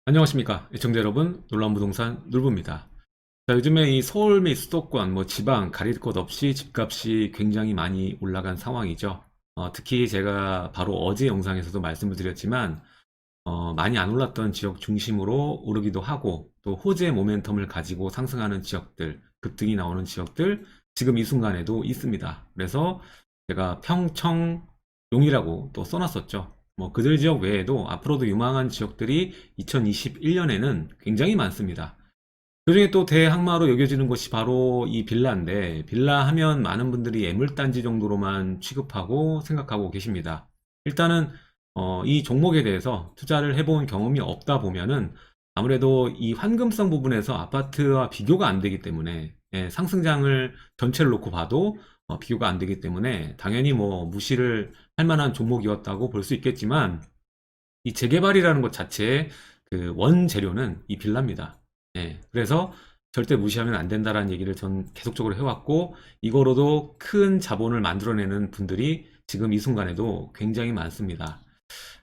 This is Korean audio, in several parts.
안녕하십니까 애청자 여러분, 놀라운 부동산 놀부입니다. 자, 요즘에 이 서울 및 수도권 지방 가릴 것 없이 집값이 굉장히 많이 올라간 상황이죠. 특히 제가 바로 어제 영상에서도 말씀을 드렸지만 많이 안 올랐던 지역 중심으로 오르기도 하고, 또 호재 모멘텀을 가지고 상승하는 지역들, 급등이 나오는 지역들 지금 이 순간에도 있습니다. 그래서 제가 평청, 용이라고 또 써놨었죠. 그들 지역 외에도 앞으로도 유망한 지역들이 2021년에는 굉장히 많습니다. 그중에 또 대항마로 여겨지는 것이 바로 이 빌라인데, 빌라 하면 많은 분들이 애물단지 정도로만 취급하고 생각하고 계십니다. 일단은 이 종목에 대해서 투자를 해본 경험이 없다 보면은 아무래도 이 환금성 부분에서 아파트와 비교가 안 되기 때문에, 상승장을 전체를 놓고 봐도 비교가 안 되기 때문에 당연히 무시를 할 만한 종목이었다고 볼 수 있겠지만, 이 재개발이라는 것 자체의 그 원재료는 이 빌라입니다. 그래서 절대 무시하면 안 된다라는 얘기를 전 계속적으로 해왔고, 이거로도 큰 자본을 만들어내는 분들이 지금 이 순간에도 굉장히 많습니다.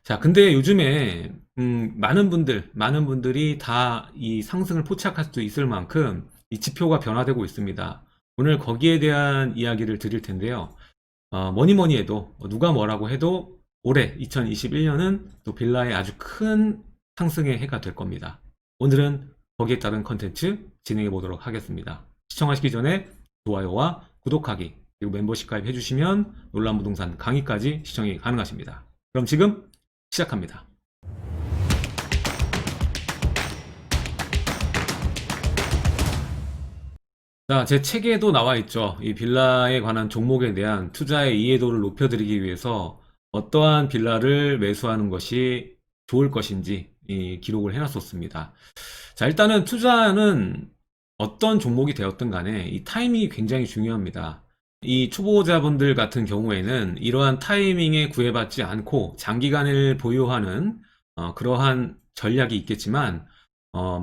자, 근데 요즘에 많은 분들이 다 이 상승을 포착할 수 있을 만큼 이 지표가 변화되고 있습니다. 오늘 거기에 대한 이야기를 드릴 텐데요. 뭐니 뭐니 해도 누가 뭐라고 해도 올해 2021년은 또 빌라의 아주 큰 상승의 해가 될 겁니다. 오늘은 거기에 따른 컨텐츠 진행해 보도록 하겠습니다. 시청하시기 전에 좋아요와 구독하기, 그리고 멤버십 가입 해주시면 놀라운 부동산 강의까지 시청이 가능하십니다. 그럼 지금 시작합니다. 자, 제 책에도 나와 있죠. 이 빌라에 관한 종목에 대한 투자의 이해도를 높여드리기 위해서 어떠한 빌라를 매수하는 것이 좋을 것인지 이 기록을 해놨었습니다. 자, 일단은 투자는 어떤 종목이 되었든 간에 이 타이밍이 굉장히 중요합니다. 이 초보자분들 같은 경우에는 이러한 타이밍에 구애받지 않고 장기간을 보유하는 그러한 전략이 있겠지만,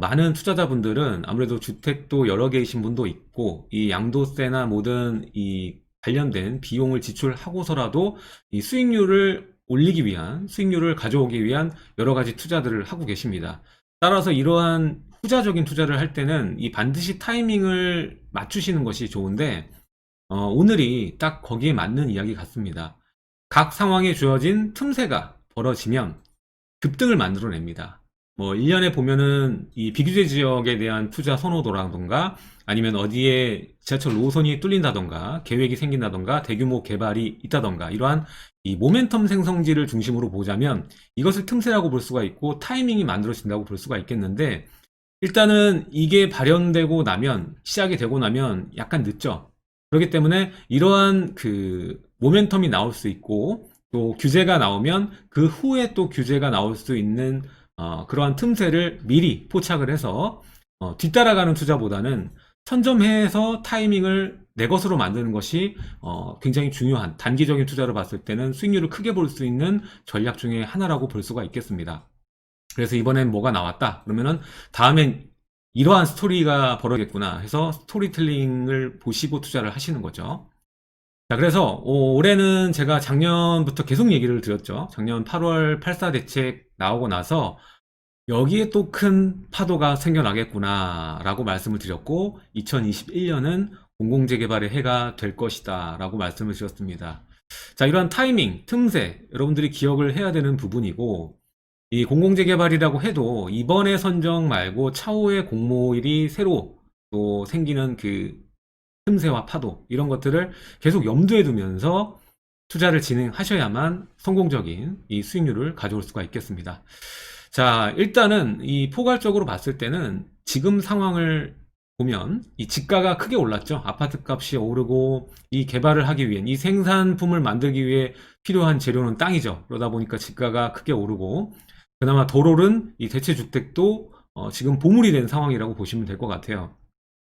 많은 투자자분들은 아무래도 주택도 여러 개이신 분도 있고, 이 양도세나 모든 이 관련된 비용을 지출하고서라도 이 수익률을 올리기 위한, 수익률을 가져오기 위한 여러 가지 투자들을 하고 계십니다. 따라서 이러한 후자적인 투자를 할 때는 이 반드시 타이밍을 맞추시는 것이 좋은데, 오늘이 딱 거기에 맞는 이야기 같습니다. 각 상황에 주어진 틈새가 벌어지면 급등을 만들어냅니다. 1년에 보면은 이 비규제 지역에 대한 투자 선호도라던가, 아니면 어디에 지하철 노선이 뚫린다던가, 계획이 생긴다던가, 대규모 개발이 있다던가, 이러한 이 모멘텀 생성지를 중심으로 보자면 이것을 틈새라고 볼 수가 있고, 타이밍이 만들어진다고 볼 수가 있겠는데, 일단은 이게 발현되고 나면, 시작이 되고 나면 약간 늦죠. 그렇기 때문에 이러한 그 모멘텀이 나올 수 있고, 또 규제가 나오면 그 후에 또 규제가 나올 수 있는 그러한 틈새를 미리 포착을 해서 뒤따라가는 투자보다는 선점해서 타이밍을 내 것으로 만드는 것이 굉장히 중요한, 단기적인 투자로 봤을 때는 수익률을 크게 볼 수 있는 전략 중에 하나라고 볼 수가 있겠습니다. 그래서 이번엔 뭐가 나왔다 그러면은 다음엔 이러한 스토리가 벌어졌겠구나 해서 스토리텔링을 보시고 투자를 하시는 거죠. 자, 그래서 올해는 제가 작년부터 계속 얘기를 드렸죠. 작년 8월 84 대책 나오고 나서 여기에 또 큰 파도가 생겨나겠구나 라고 말씀을 드렸고, 2021년은 공공재개발의 해가 될 것이다 라고 말씀을 드렸습니다. 자, 이러한 타이밍, 틈새, 여러분들이 기억을 해야 되는 부분이고, 이 공공재개발이라고 해도 이번에 선정 말고 차후에 공모일이 새로 또 생기는 그 틈새와 파도, 이런 것들을 계속 염두에 두면서 투자를 진행하셔야만 성공적인 이 수익률을 가져올 수가 있겠습니다. 자, 일단은 이 포괄적으로 봤을 때는 지금 상황을 보면 이 집가가 크게 올랐죠. 아파트 값이 오르고, 이 개발을 하기 위해, 이 생산품을 만들기 위해 필요한 재료는 땅이죠. 그러다 보니까 집가가 크게 오르고, 그나마 덜 오른 이 대체주택도 지금 보물이 된 상황이라고 보시면 될 것 같아요.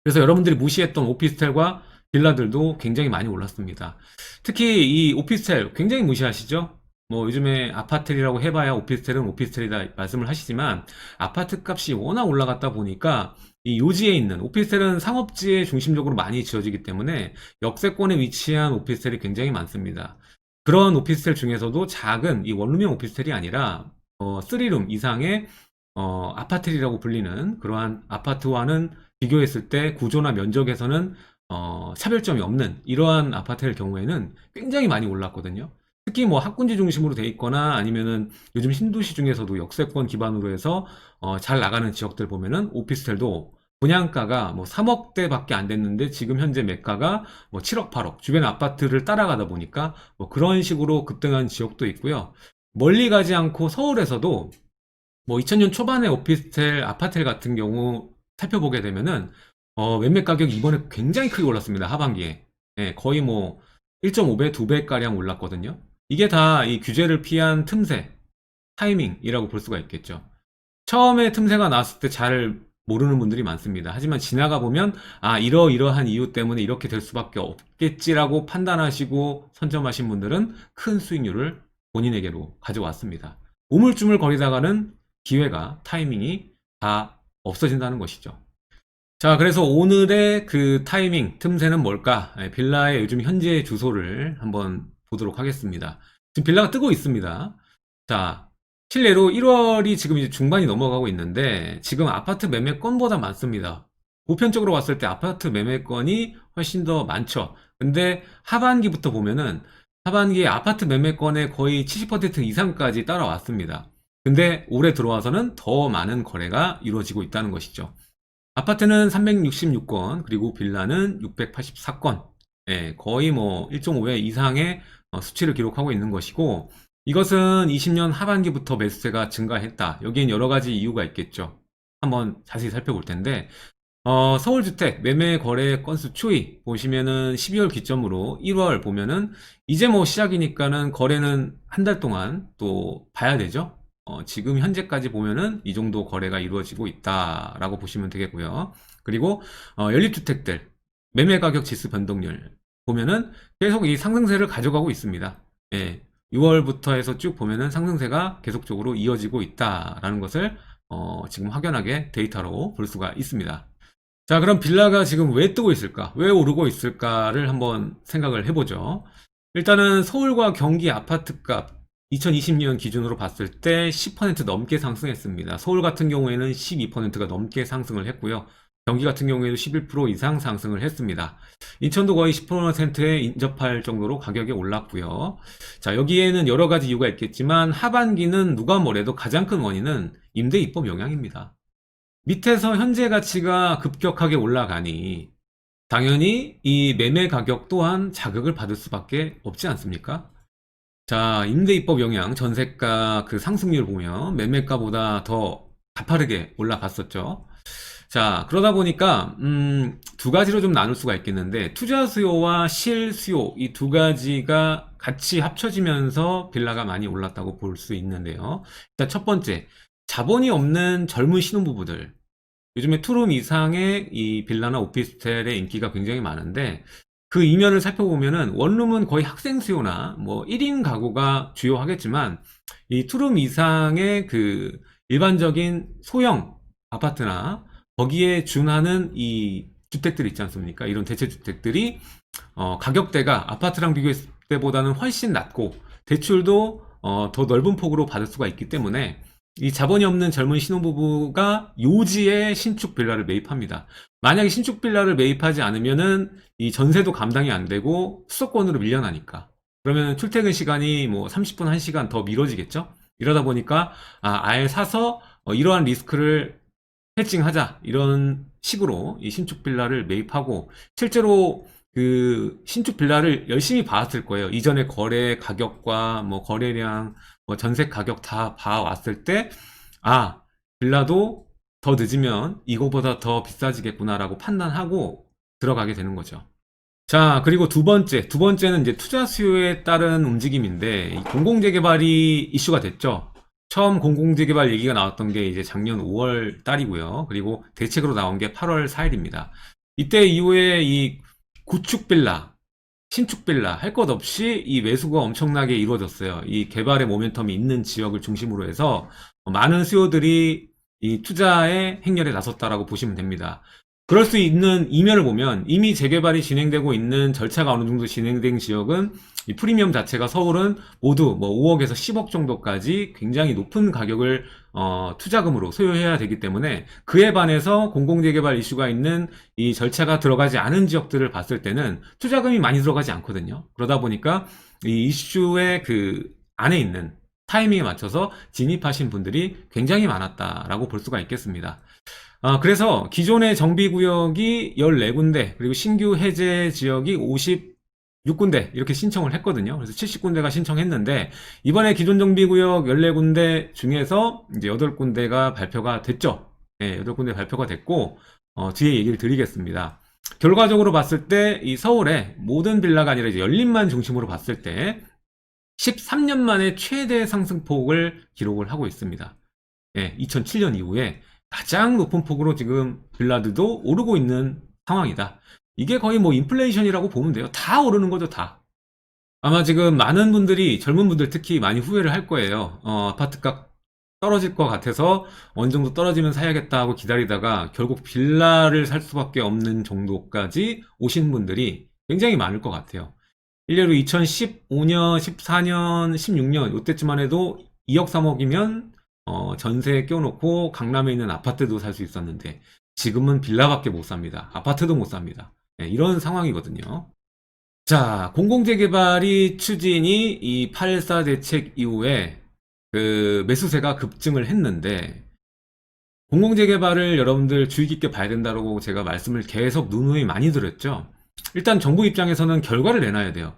그래서 여러분들이 무시했던 오피스텔과 빌라들도 굉장히 많이 올랐습니다. 특히 이 오피스텔 굉장히 무시하시죠? 요즘에 아파트라고 해봐야 오피스텔은 오피스텔이다 말씀을 하시지만, 아파트 값이 워낙 올라갔다 보니까 이 요지에 있는 오피스텔은 상업지에 중심적으로 많이 지어지기 때문에 역세권에 위치한 오피스텔이 굉장히 많습니다. 그런 오피스텔 중에서도 작은 이 원룸형 오피스텔이 아니라 3룸 이상의 아파트라고 불리는 그러한 아파트와는 비교했을 때 구조나 면적에서는 차별점이 없는 이러한 아파트의 경우에는 굉장히 많이 올랐거든요. 특히 뭐 학군지 중심으로 돼 있거나 아니면은 요즘 신도시 중에서도 역세권 기반으로 해서 잘 나가는 지역들 보면은 오피스텔도 분양가가 뭐 3억대밖에 안 됐는데 지금 현재 매가가 뭐 7억, 8억 주변 아파트를 따라가다 보니까 뭐 그런 식으로 급등한 지역도 있고요. 멀리 가지 않고 서울에서도 뭐 2000년 초반에 오피스텔, 아파트 같은 경우 살펴보게 되면은 매매 가격이 이번에 굉장히 크게 올랐습니다. 하반기에. 예, 거의 뭐 1.5배, 2배 가량 올랐거든요. 이게 다 이 규제를 피한 틈새, 타이밍이라고 볼 수가 있겠죠. 처음에 틈새가 나왔을 때 잘 모르는 분들이 많습니다. 하지만 지나가 보면 이러이러한 이유 때문에 이렇게 될 수밖에 없겠지라고 판단하시고 선점하신 분들은 큰 수익률을 본인에게로 가져왔습니다. 우물쭈물 거리다가는 기회가, 타이밍이 다 없어진다는 것이죠. 자, 그래서 오늘의 그 타이밍, 틈새는 뭘까? 빌라의 요즘 현재 주소를 한번 보도록 하겠습니다. 지금 빌라가 뜨고 있습니다. 자, 실례로 1월이 지금 이제 중반이 넘어가고 있는데 지금 아파트 매매 건보다 많습니다. 보편적으로 봤을 때 아파트 매매 건이 훨씬 더 많죠. 근데 하반기부터 보면은 하반기에 아파트 매매 건의 거의 70% 이상까지 따라왔습니다. 근데 올해 들어와서는 더 많은 거래가 이루어지고 있다는 것이죠. 아파트는 366건, 그리고 빌라는 684건. 예, 거의 뭐 1.5배 이상의 수치를 기록하고 있는 것이고, 이것은 20년 하반기부터 매수세가 증가했다. 여기엔 여러 가지 이유가 있겠죠. 한번 자세히 살펴볼 텐데, 서울주택 매매 거래 건수 추이 보시면은 12월 기점으로 1월 보면은 이제 뭐 시작이니까는 거래는 한 달 동안 또 봐야 되죠. 지금 현재까지 보면은 이 정도 거래가 이루어지고 있다라고 보시면 되겠고요. 그리고 연립주택들 매매 가격 지수 변동률 보면은 계속 이 상승세를 가져가고 있습니다. 예, 6월부터 해서 쭉 보면은 상승세가 계속적으로 이어지고 있다라는 것을 지금 확연하게 데이터로 볼 수가 있습니다. 자, 그럼 빌라가 지금 왜 뜨고 있을까? 왜 오르고 있을까를 한번 생각을 해보죠. 일단은 서울과 경기 아파트값 2020년 기준으로 봤을 때 10% 넘게 상승했습니다. 서울 같은 경우에는 12%가 넘게 상승을 했고요. 경기 같은 경우에도 11% 이상 상승을 했습니다. 인천도 거의 10%에 인접할 정도로 가격이 올랐고요. 자, 여기에는 여러 가지 이유가 있겠지만 하반기는 누가 뭐래도 가장 큰 원인은 임대 입법 영향입니다. 밑에서 현재 가치가 급격하게 올라가니 당연히 이 매매 가격 또한 자극을 받을 수밖에 없지 않습니까? 자, 임대입법 영향, 전세가 그 상승률 보면 매매가보다 더 가파르게 올라갔었죠. 자, 그러다 보니까 두 가지로 좀 나눌 수가 있겠는데 투자 수요와 실 수요 이 두 가지가 같이 합쳐지면서 빌라가 많이 올랐다고 볼 수 있는데요. 일단 첫 번째, 자본이 없는 젊은 신혼부부들. 요즘에 투룸 이상의 이 빌라나 오피스텔의 인기가 굉장히 많은데 그 이면을 살펴보면은 원룸은 거의 학생 수요나 뭐 1인 가구가 주요하겠지만 이 투룸 이상의 그 일반적인 소형 아파트나 거기에 준하는 이 주택들 있지 않습니까? 이런 대체 주택들이 가격대가 아파트랑 비교했을 때보다는 훨씬 낮고 대출도 더 넓은 폭으로 받을 수가 있기 때문에 이 자본이 없는 젊은 신혼부부가 요지에 신축 빌라를 매입합니다. 만약에 신축 빌라를 매입하지 않으면은 이 전세도 감당이 안 되고 수도권으로 밀려나니까. 그러면 출퇴근 시간이 뭐 30분, 1시간 더 미뤄지겠죠? 이러다 보니까 아예 사서 이러한 리스크를 해칭하자 이런 식으로 이 신축 빌라를 매입하고 실제로 그 신축 빌라를 열심히 봐왔을 거예요. 이전에 거래 가격과 뭐 거래량, 뭐 전세 가격 다 봐왔을 때, 빌라도 더 늦으면 이거보다 더 비싸지겠구나라고 판단하고 들어가게 되는 거죠. 자, 그리고 두 번째는 이제 투자 수요에 따른 움직임인데, 이 공공재개발이 이슈가 됐죠. 처음 공공재개발 얘기가 나왔던 게 이제 작년 5월 달이고요. 그리고 대책으로 나온 게 8월 4일입니다. 이때 이후에 이 구축 빌라, 신축 빌라 할 것 없이 이 매수가 엄청나게 이루어졌어요. 이 개발의 모멘텀이 있는 지역을 중심으로 해서 많은 수요들이 이 투자의 행렬에 나섰다라고 보시면 됩니다. 그럴 수 있는 이면을 보면 이미 재개발이 진행되고 있는 절차가 어느 정도 진행된 지역은 이 프리미엄 자체가 서울은 모두 뭐 5억에서 10억 정도까지 굉장히 높은 가격을 투자금으로 소요해야 되기 때문에 그에 반해서 공공재개발 이슈가 있는 이 절차가 들어가지 않은 지역들을 봤을 때는 투자금이 많이 들어가지 않거든요. 그러다 보니까 이 이슈의 그 안에 있는 타이밍에 맞춰서 진입하신 분들이 굉장히 많았다라고 볼 수가 있겠습니다. 그래서 기존의 정비구역이 14군데, 그리고 신규 해제 지역이 56군데 이렇게 신청을 했거든요. 그래서 70군데가 신청했는데 이번에 기존 정비구역 14군데 중에서 이제 8군데가 발표가 됐죠. 네, 8군데 발표가 됐고 뒤에 얘기를 드리겠습니다. 결과적으로 봤을 때 이 서울의 모든 빌라가 아니라 이제 연립만 중심으로 봤을 때 13년 만에 최대 상승폭을 기록을 하고 있습니다. 네, 2007년 이후에 가장 높은 폭으로 지금 빌라들도 오르고 있는 상황이다. 이게 거의 뭐 인플레이션이라고 보면 돼요. 다 오르는 거죠, 다. 아마 지금 많은 분들이, 젊은 분들 특히 많이 후회를 할 거예요. 아파트값 떨어질 것 같아서 어느 정도 떨어지면 사야겠다 하고 기다리다가 결국 빌라를 살 수밖에 없는 정도까지 오신 분들이 굉장히 많을 것 같아요. 일례로 2015년, 14년, 16년 이때쯤만 해도 2억, 3억이면 전세에 껴놓고 강남에 있는 아파트도 살 수 있었는데 지금은 빌라밖에 못 삽니다. 아파트도 못 삽니다. 네, 이런 상황이거든요. 자, 공공재개발이 추진이 이 8.14 대책 이후에 그 매수세가 급증을 했는데 공공재개발을 여러분들 주의 깊게 봐야 된다고 제가 말씀을 계속 누누이 많이 드렸죠. 일단 정부 입장에서는 결과를 내놔야 돼요.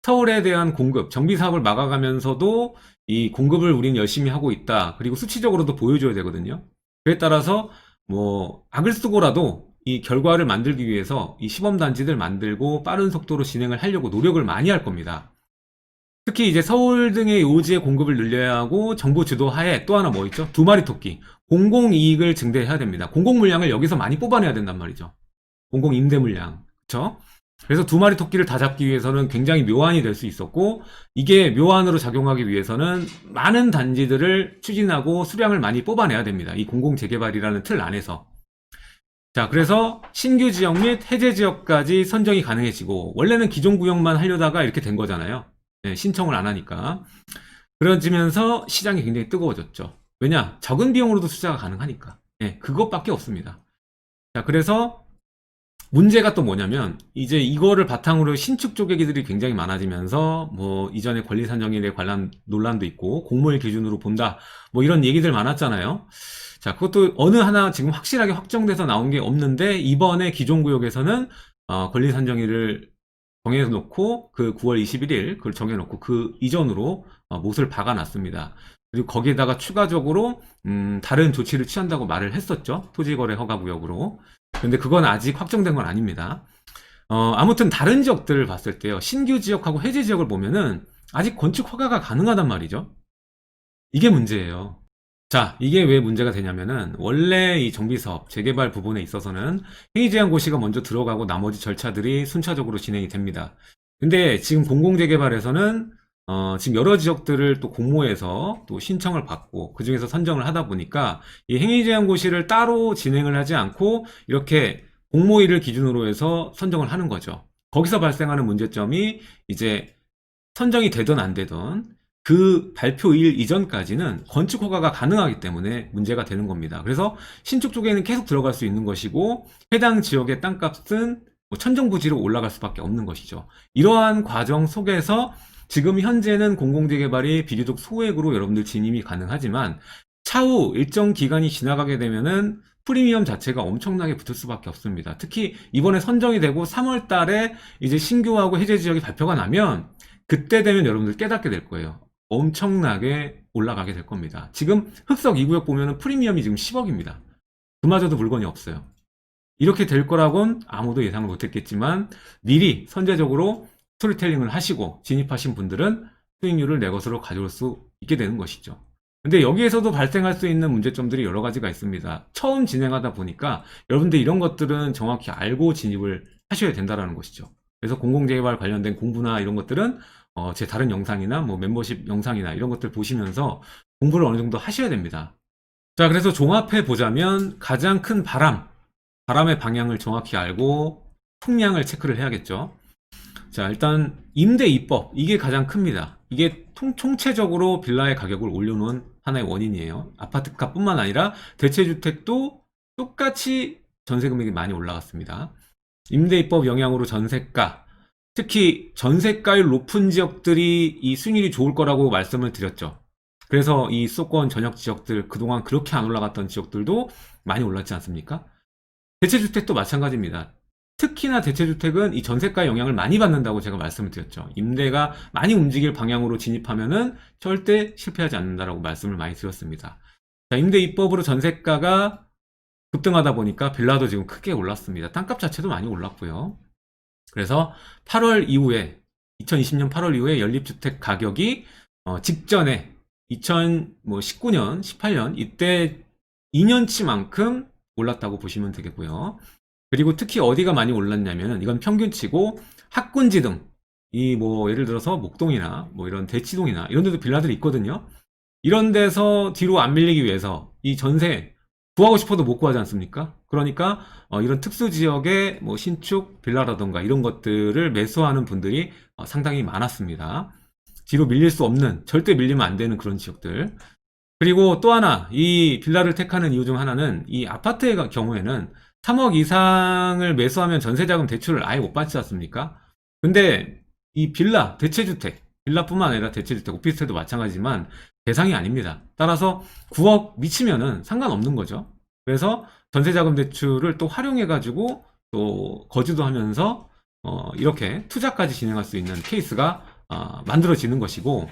서울에 대한 공급, 정비 사업을 막아가면서도 이 공급을 우린 열심히 하고 있다. 그리고 수치적으로도 보여줘야 되거든요. 그에 따라서 뭐 악을 쓰고라도 이 결과를 만들기 위해서 이 시범단지들 만들고 빠른 속도로 진행을 하려고 노력을 많이 할 겁니다. 특히 이제 서울 등의 요지의 공급을 늘려야 하고 정부 주도하에 또 하나 뭐 있죠? 두 마리 토끼. 공공이익을 증대해야 됩니다. 공공물량을 여기서 많이 뽑아내야 된단 말이죠. 공공임대물량. 그쵸? 그래서 두 마리 토끼를 다 잡기 위해서는 굉장히 묘안이 될 수 있었고 이게 묘안으로 작용하기 위해서는 많은 단지들을 추진하고 수량을 많이 뽑아내야 됩니다. 이 공공재개발이라는 틀 안에서. 자, 그래서 신규 지역 및 해제 지역까지 선정이 가능해지고 원래는 기존 구역만 하려다가 이렇게 된 거잖아요. 네, 신청을 안 하니까. 그러지면서 시장이 굉장히 뜨거워졌죠. 왜냐? 적은 비용으로도 투자가 가능하니까. 네, 그것밖에 없습니다. 자, 그래서 문제가 또 뭐냐면 이제 이거를 바탕으로 신축 쪼개기들이 굉장히 많아지면서 뭐 이전에 권리산정일에 관한 논란도 있고 공모일 기준으로 본다 뭐 이런 얘기들 많았잖아요. 자, 그것도 어느 하나 지금 확실하게 확정돼서 나온 게 없는데 이번에 기존 구역에서는 권리산정일을 정해놓고 그 9월 21일 그걸 정해놓고 그 이전으로 못을 박아놨습니다. 그리고 거기에다가 추가적으로 다른 조치를 취한다고 말을 했었죠. 토지거래 허가구역으로. 근데 그건 아직 확정된 건 아닙니다. 아무튼 다른 지역들을 봤을 때요. 신규 지역하고 해제 지역을 보면은 아직 건축 허가가 가능하단 말이죠. 이게 문제예요. 자, 이게 왜 문제가 되냐면은 원래 이 정비사업 재개발 부분에 있어서는 행위제한고시가 먼저 들어가고 나머지 절차들이 순차적으로 진행이 됩니다. 근데 지금 공공재개발에서는 지금 여러 지역들을 또 공모해서 또 신청을 받고 그 중에서 선정을 하다 보니까 이 행위제한고시를 따로 진행을 하지 않고 이렇게 공모일을 기준으로 해서 선정을 하는 거죠. 거기서 발생하는 문제점이 이제 선정이 되든 안 되든 그 발표일 이전까지는 건축 허가가 가능하기 때문에 문제가 되는 겁니다. 그래서 신축 쪽에는 계속 들어갈 수 있는 것이고 해당 지역의 땅값은 뭐 천정부지로 올라갈 수밖에 없는 것이죠. 이러한 과정 속에서 지금 현재는 공공재개발이 비교적 소액으로 여러분들 진입이 가능하지만 차후 일정 기간이 지나가게 되면은 프리미엄 자체가 엄청나게 붙을 수밖에 없습니다. 특히 이번에 선정이 되고 3월 달에 이제 신규하고 해제 지역이 발표가 나면 그때 되면 여러분들 깨닫게 될 거예요. 엄청나게 올라가게 될 겁니다. 지금 흑석 2구역 보면은 프리미엄이 지금 10억입니다. 그마저도 물건이 없어요. 이렇게 될 거라고는 아무도 예상을 못했겠지만 미리 선제적으로 스토리텔링을 하시고 진입하신 분들은 수익률을 내 것으로 가져올 수 있게 되는 것이죠. 근데 여기에서도 발생할 수 있는 문제점들이 여러 가지가 있습니다. 처음 진행하다 보니까 여러분들 이런 것들은 정확히 알고 진입을 하셔야 된다는 것이죠. 그래서 공공재개발 관련된 공부나 이런 것들은 제 다른 영상이나 뭐 멤버십 영상이나 이런 것들 보시면서 공부를 어느 정도 하셔야 됩니다. 자, 그래서 종합해 보자면 가장 큰 바람의 방향을 정확히 알고 풍량을 체크를 해야겠죠. 자, 일단 임대 입법 이게 가장 큽니다. 이게 총체적으로 빌라의 가격을 올려놓은 하나의 원인이에요. 아파트값뿐만 아니라 대체주택도 똑같이 전세 금액이 많이 올라갔습니다. 임대 입법 영향으로 전세가, 특히 전세가율 높은 지역들이 이 수익률이 좋을 거라고 말씀을 드렸죠. 그래서 이 수도권 전역 지역들, 그동안 그렇게 안 올라갔던 지역들도 많이 올랐지 않습니까? 대체주택도 마찬가지입니다. 특히나 대체주택은 이 전세가 영향을 많이 받는다고 제가 말씀을 드렸죠. 임대가 많이 움직일 방향으로 진입하면은 절대 실패하지 않는다라고 말씀을 많이 드렸습니다. 자, 임대 입법으로 전세가가 급등하다 보니까 빌라도 지금 크게 올랐습니다. 땅값 자체도 많이 올랐고요. 그래서 8월 이후에 2020년 8월 이후에 연립주택 가격이 직전에 2019년, 18년 이때 2년치만큼 올랐다고 보시면 되겠고요. 그리고 특히 어디가 많이 올랐냐면 이건 평균치고 학군지 등 이 뭐 예를 들어서 목동이나 뭐 이런 대치동이나 이런 데도 빌라들이 있거든요. 이런 데서 뒤로 안 밀리기 위해서 이 전세 구하고 싶어도 못 구하지 않습니까? 그러니까 이런 특수 지역의 뭐 신축 빌라라던가 이런 것들을 매수하는 분들이 상당히 많았습니다. 뒤로 밀릴 수 없는, 절대 밀리면 안 되는 그런 지역들. 그리고 또 하나, 이 빌라를 택하는 이유 중 하나는 이 아파트의 경우에는 3억 이상을 매수하면 전세자금 대출을 아예 못 받지 않습니까? 근데 이 빌라, 대체주택, 빌라뿐만 아니라 대체주택, 오피스텔도 마찬가지지만 대상이 아닙니다. 따라서 9억 미치면은 상관없는 거죠. 그래서 전세자금 대출을 또 활용해가지고 또 거주도 하면서 이렇게 투자까지 진행할 수 있는 케이스가 만들어지는 것이고,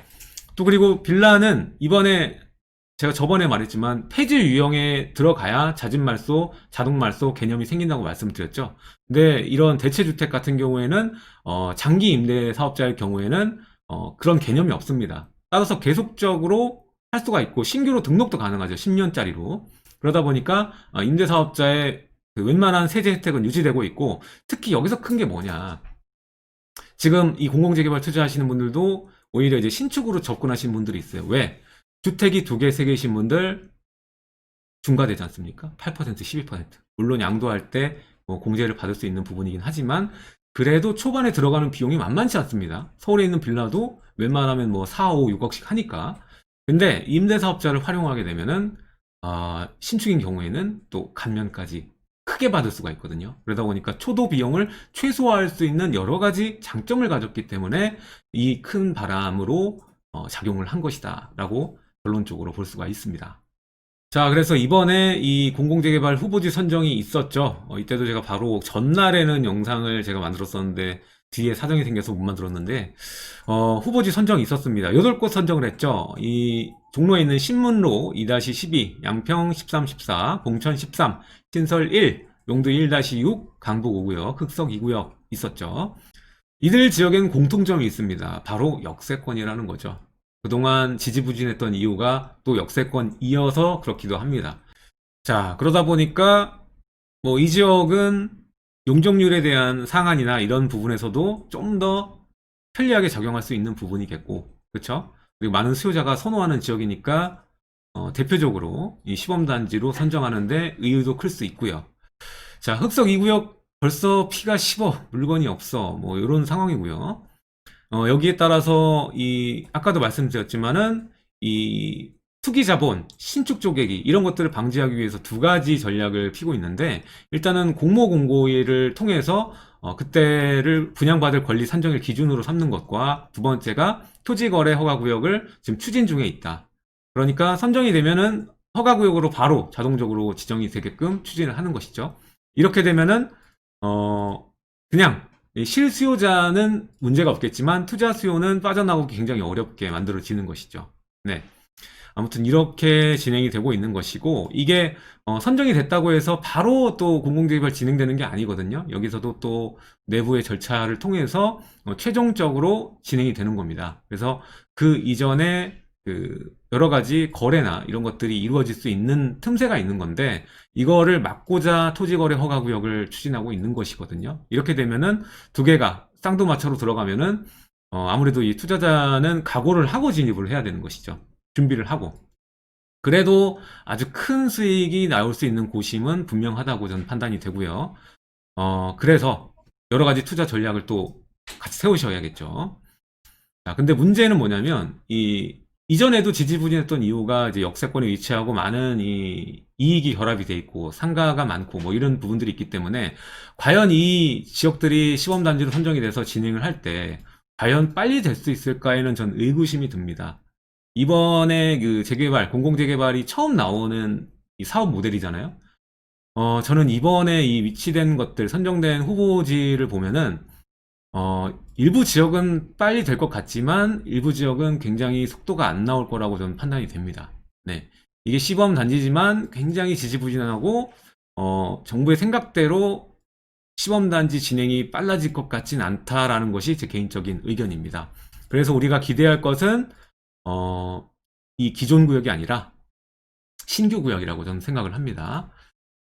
또 그리고 빌라는 이번에 제가 저번에 말했지만 폐지 유형에 들어가야 자진말소, 자동말소 개념이 생긴다고 말씀드렸죠. 근데 이런 대체주택 같은 경우에는 장기 임대 사업자의 경우에는 그런 개념이 없습니다. 따라서 계속적으로 할 수가 있고 신규로 등록도 가능하죠. 10년짜리로. 그러다 보니까 임대사업자의 그 웬만한 세제 혜택은 유지되고 있고, 특히 여기서 큰 게 뭐냐, 지금 이 공공재개발 투자하시는 분들도 오히려 이제 신축으로 접근하시는 분들이 있어요. 왜? 주택이 2개, 3개이신 분들 중과되지 않습니까? 8%, 12%. 물론 양도할 때 뭐 공제를 받을 수 있는 부분이긴 하지만 그래도 초반에 들어가는 비용이 만만치 않습니다. 서울에 있는 빌라도 웬만하면 뭐 4, 5, 6억씩 하니까. 근데 임대사업자를 활용하게 되면은 신축인 경우에는 또 감면까지 크게 받을 수가 있거든요. 그러다 보니까 초도 비용을 최소화할 수 있는 여러 가지 장점을 가졌기 때문에 이 큰 바람으로 작용을 한 것이다 라고 결론적으로 볼 수가 있습니다. 자, 그래서 이번에 이 공공재개발 후보지 선정이 있었죠. 이때도 제가 바로 전날에는 영상을 제가 만들었었는데 뒤에 사정이 생겨서 못 만들었는데 후보지 선정이 있었습니다. 8곳 선정을 했죠. 이 종로에 있는 신문로 2-12, 양평 13-14, 봉천 13, 신설 1, 용두 1-6, 강북 5구역, 흑석 2구역 있었죠. 이들 지역엔 공통점이 있습니다. 바로 역세권이라는 거죠. 그동안 지지부진했던 이유가 또 역세권이어서 그렇기도 합니다. 자, 그러다 보니까 뭐 이 지역은 용적률에 대한 상한이나 이런 부분에서도 좀 더 편리하게 적용할 수 있는 부분이겠고, 그렇죠? 그리고 많은 수요자가 선호하는 지역이니까 대표적으로 이 시범단지로 선정하는데 의의도 클 수 있고요. 자, 흑석 2구역 벌써 피가 10억, 물건이 없어, 뭐 이런 상황이고요. 여기에 따라서 아까도 말씀드렸지만은 이 투기 자본, 신축 쪼개기 이런 것들을 방지하기 위해서 2가지 전략을 피고 있는데, 일단은 공모공고를 통해서 그때를 분양받을 권리 산정일 기준으로 삼는 것과, 두 번째가 토지거래 허가구역을 지금 추진 중에 있다. 그러니까 선정이 되면은 허가구역으로 바로 자동적으로 지정이 되게끔 추진을 하는 것이죠. 이렇게 되면은 그냥 실수요자는 문제가 없겠지만 투자 수요는 빠져나오기 굉장히 어렵게 만들어지는 것이죠. 네. 아무튼 이렇게 진행이 되고 있는 것이고, 이게 선정이 됐다고 해서 바로 또 공공재개발 진행되는 게 아니거든요. 여기서도 또 내부의 절차를 통해서 최종적으로 진행이 되는 겁니다. 그래서 그 이전에 그 여러 가지 거래나 이런 것들이 이루어질 수 있는 틈새가 있는 건데, 이거를 막고자 토지거래 허가구역을 추진하고 있는 것이거든요. 이렇게 되면은 2개가 쌍두마차로 들어가면은 아무래도 이 투자자는 각오를 하고 진입을 해야 되는 것이죠. 준비를 하고. 그래도 아주 큰 수익이 나올 수 있는 곳임은 분명하다고 저는 판단이 되고요. 그래서 여러 가지 투자 전략을 또 같이 세우셔야겠죠. 자, 근데 문제는 뭐냐면, 이전에도 지지부진했던 이유가 이제 역세권에 위치하고 많은 이익이 결합이 돼 있고 상가가 많고 뭐 이런 부분들이 있기 때문에 과연 이 지역들이 시범단지로 선정이 돼서 진행을 할 때 과연 빨리 될 수 있을까에는 전 의구심이 듭니다. 이번에 그 재개발, 공공재개발이 처음 나오는 이 사업 모델이잖아요. 저는 이번에 이 위치된 것들, 선정된 후보지를 보면은 일부 지역은 빨리 될 것 같지만 일부 지역은 굉장히 속도가 안 나올 거라고 저는 판단이 됩니다. 네. 이게 시범 단지지만 굉장히 지지부진하고 정부의 생각대로 시범 단지 진행이 빨라질 것 같진 않다라는 것이 제 개인적인 의견입니다. 그래서 우리가 기대할 것은 이 기존 구역이 아니라 신규 구역이라고 저는 생각을 합니다.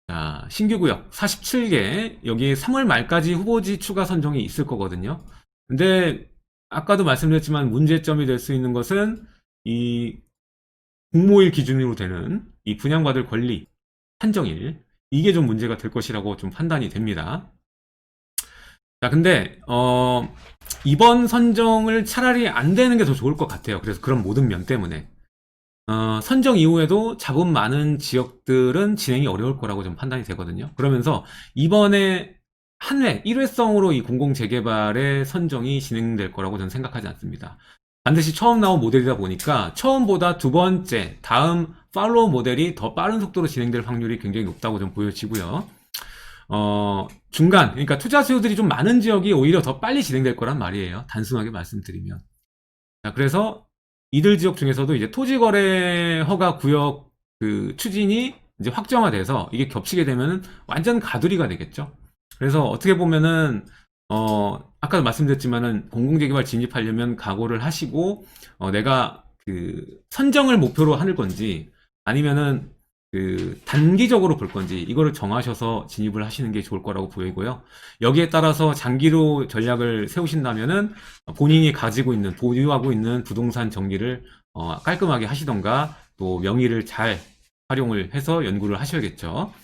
자, 신규 구역 47개, 여기에 3월 말까지 후보지 추가 선정이 있을 거거든요. 근데 아까도 말씀드렸지만 문제점이 될 수 있는 것은 이 공모일 기준으로 되는 이 분양받을 권리 한정일, 이게 좀 문제가 될 것이라고 좀 판단이 됩니다. 자, 근데 이번 선정을 차라리 안 되는 게 더 좋을 것 같아요. 그래서 그런 모든 면 때문에 선정 이후에도 자본 많은 지역들은 진행이 어려울 거라고 좀 판단이 되거든요. 그러면서 이번에 한 회, 1회성으로 이 공공재개발의 선정이 진행될 거라고 저는 생각하지 않습니다. 반드시 처음 나온 모델이다 보니까 처음보다 두 번째, 다음 팔로우 모델이 더 빠른 속도로 진행될 확률이 굉장히 높다고 좀 보여지고요. 중간, 그러니까 투자 수요들이 좀 많은 지역이 오히려 더 빨리 진행될 거란 말이에요. 단순하게 말씀드리면. 자, 그래서 이들 지역 중에서도 이제 토지거래 허가 구역 그 추진이 이제 확정화돼서 이게 겹치게 되면 완전 가두리가 되겠죠. 그래서 어떻게 보면은 아까도 말씀드렸지만은 공공재개발 진입하려면 각오를 하시고 내가 그 선정을 목표로 하는 건지 아니면은 그 단기적으로 볼 건지 이거를 정하셔서 진입을 하시는 게 좋을 거라고 보이고요. 여기에 따라서 장기로 전략을 세우신다면은 본인이 가지고 있는 보유하고 있는 부동산 정리를 깔끔하게 하시던가 또 명의를 잘 활용을 해서 연구를 하셔야겠죠.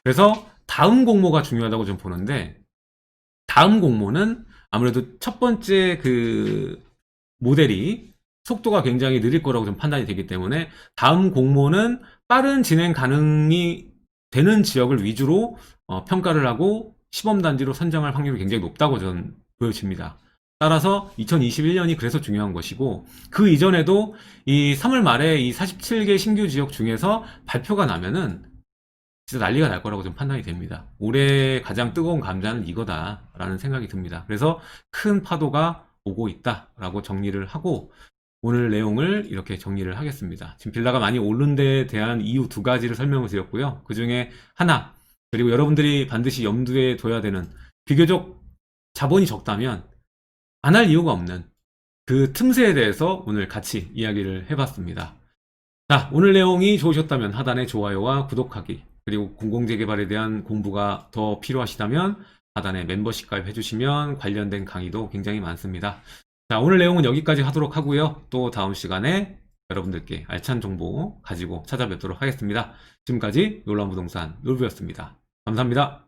그래서 다음 공모가 중요하다고 좀 보는데 다음 공모는 아무래도 첫 번째 그 모델이 속도가 굉장히 느릴 거라고 좀 판단이 되기 때문에 다음 공모는 빠른 진행 가능이 되는 지역을 위주로 평가를 하고 시범단지로 선정할 확률이 굉장히 높다고 저는 보여집니다. 따라서 2021년이 그래서 중요한 것이고 그 이전에도 이 3월 말에 이 47개 신규 지역 중에서 발표가 나면은 진짜 난리가 날 거라고 좀 판단이 됩니다. 올해 가장 뜨거운 감자는 이거다라는 생각이 듭니다. 그래서 큰 파도가 오고 있다라고 정리를 하고 오늘 내용을 이렇게 정리를 하겠습니다. 지금 빌라가 많이 오른 데에 대한 이유 두 가지를 설명을 드렸고요. 그 중에 하나, 그리고 여러분들이 반드시 염두에 둬야 되는 비교적 자본이 적다면 안 할 이유가 없는 그 틈새에 대해서 오늘 같이 이야기를 해봤습니다. 자, 오늘 내용이 좋으셨다면 하단에 좋아요와 구독하기, 그리고 공공재개발에 대한 공부가 더 필요하시다면 하단에 멤버십 가입해주시면 관련된 강의도 굉장히 많습니다. 자, 오늘 내용은 여기까지 하도록 하고요. 또 다음 시간에 여러분들께 알찬 정보 가지고 찾아뵙도록 하겠습니다. 지금까지 놀라운 부동산 놀부였습니다. 감사합니다.